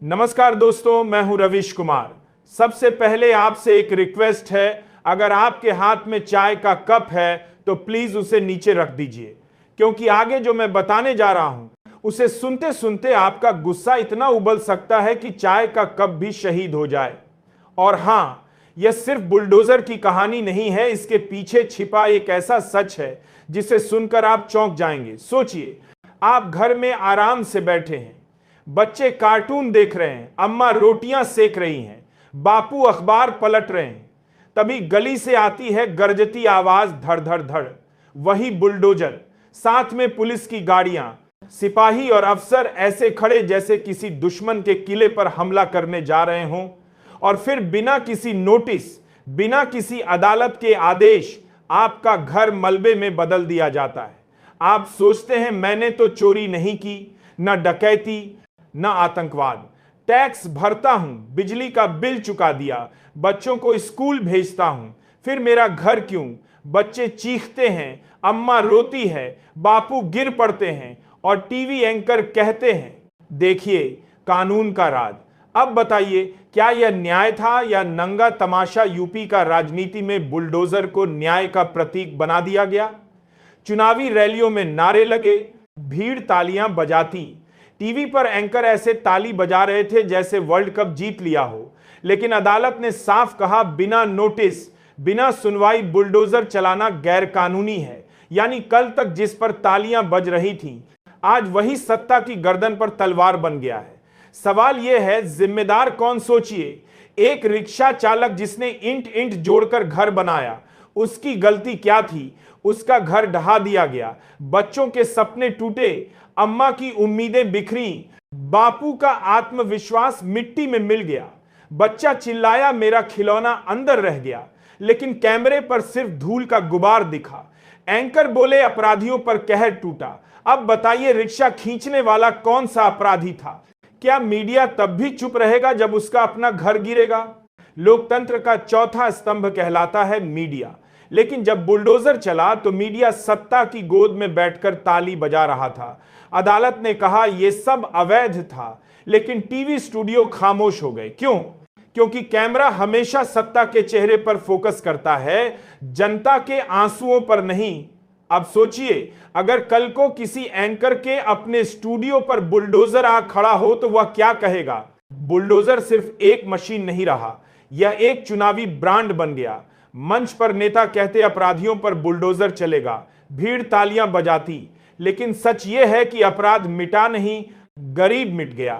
नमस्कार दोस्तों, मैं हूं रविश कुमार। सबसे पहले आपसे एक रिक्वेस्ट है, अगर आपके हाथ में चाय का कप है तो प्लीज उसे नीचे रख दीजिए, क्योंकि आगे जो मैं बताने जा रहा हूं उसे सुनते सुनते आपका गुस्सा इतना उबल सकता है कि चाय का कप भी शहीद हो जाए। और हां, यह सिर्फ बुलडोजर की कहानी नहीं है, इसके पीछे छिपा एक ऐसा सच है जिसे सुनकर आप चौंक जाएंगे। सोचिए, आप घर में आराम से बैठे हैं, बच्चे कार्टून देख रहे हैं, अम्मा रोटियां सेक रही हैं, बापू अखबार पलट रहे हैं। तभी गली से आती है गरजती आवाज, धड़ धड़ धड़। वही बुलडोजर, साथ में पुलिस की गाड़ियां, सिपाही और अफसर ऐसे खड़े जैसे किसी दुश्मन के किले पर हमला करने जा रहे हों। और फिर बिना किसी नोटिस, बिना किसी अदालत के आदेश आपका घर मलबे में बदल दिया जाता है। आप सोचते हैं मैंने तो चोरी नहीं की, न डकैती, न आतंकवाद। टैक्स भरता हूं, बिजली का बिल चुका दिया, बच्चों को स्कूल भेजता हूं, फिर मेरा घर क्यों? बच्चे चीखते हैं, अम्मा रोती है, बापू गिर पड़ते हैं और टीवी एंकर कहते हैं देखिए कानून का राज। अब बताइए, क्या यह न्याय था या नंगा तमाशा यूपी का राजनीति में बुलडोजर को न्याय का प्रतीक बना दिया गया? चुनावी रैलियों में नारे लगे, भीड़ तालियां बजाती, टीवी पर एंकर ऐसे ताली बजा रहे थे जैसे वर्ल्ड कप जीत लिया हो। लेकिन अदालत ने साफ कहा, बिना नोटिस, बिना सुनवाई बुलडोजर चलाना गैर कानूनी है। यानी कल तक जिस पर तालियां बज रही थीं, आज वही सत्ता की गर्दन पर तलवार बन गया है। सवाल यह है, जिम्मेदार कौन? सोचिए, एक रिक्शा चालक जिसने ईंट ईंट जोड़कर घर बनाया, उसकी गलती क्या थी? उसका घर ढहा दिया गया, बच्चों के सपने टूटे, अम्मा की उम्मीदें बिखरी, बापू का आत्मविश्वास मिट्टी में मिल गया। बच्चा चिल्लाया, मेरा खिलौना अंदर रह गया, लेकिन कैमरे पर सिर्फ धूल का गुबार दिखा। एंकर बोले, अपराधियों पर कहर टूटा। अब बताइए, रिक्शा खींचने वाला कौन सा अपराधी था? क्या मीडिया तब भी चुप रहेगा जब उसका अपना घर गिरेगा? लोकतंत्र का चौथा स्तंभ कहलाता है मीडिया। लेकिन जब बुलडोजर चला तो मीडिया सत्ता की गोद में बैठकर ताली बजा रहा था। अदालत ने कहा यह सब अवैध था, लेकिन टीवी स्टूडियो खामोश हो गए। क्यों? क्योंकि कैमरा हमेशा सत्ता के चेहरे पर फोकस करता है, जनता के आंसुओं पर नहीं। अब सोचिए, अगर कल को किसी एंकर के अपने स्टूडियो पर बुलडोजर आ खड़ा हो तो वह क्या कहेगा? बुलडोजर सिर्फ एक मशीन नहीं रहा, यह एक चुनावी ब्रांड बन गया। मंच पर नेता कहते अपराधियों पर बुलडोजर चलेगा, भीड़ तालियां बजाती। लेकिन सच यह है कि अपराध मिटा नहीं, गरीब मिट गया।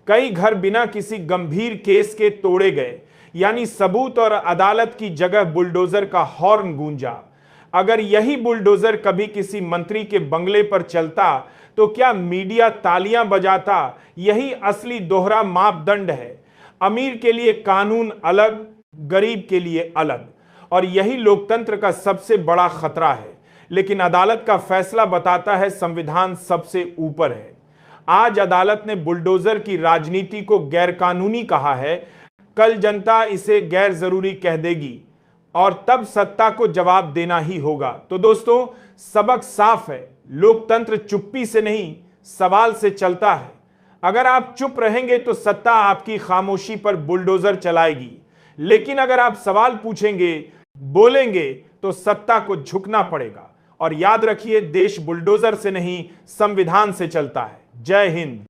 कई घर बिना किसी गंभीर केस के तोड़े गए, यानी सबूत और अदालत की जगह बुलडोजर का हॉर्न गूंजा। अगर यही बुलडोजर कभी किसी मंत्री के बंगले पर चलता तो क्या मीडिया तालियां बजाता? यही असली दोहरा मापदंड है। अमीर के लिए कानून अलग, गरीब के लिए अलग। और यही लोकतंत्र का सबसे बड़ा खतरा है। लेकिन अदालत का फैसला बताता है संविधान सबसे ऊपर है। आज अदालत ने बुलडोजर की राजनीति को गैरकानूनी कहा है, कल जनता इसे गैर जरूरी कह देगी और तब सत्ता को जवाब देना ही होगा। तो दोस्तों, सबक साफ है, लोकतंत्र चुप्पी से नहीं, सवाल से चलता है। अगर आप चुप रहेंगे तो सत्ता आपकी खामोशी पर बुलडोजर चलाएगी, लेकिन अगर आप सवाल पूछेंगे, बोलेंगे, तो सत्ता को झुकना पड़ेगा। और याद रखिए, देश बुलडोजर से नहीं, संविधान से चलता है। जय हिंद।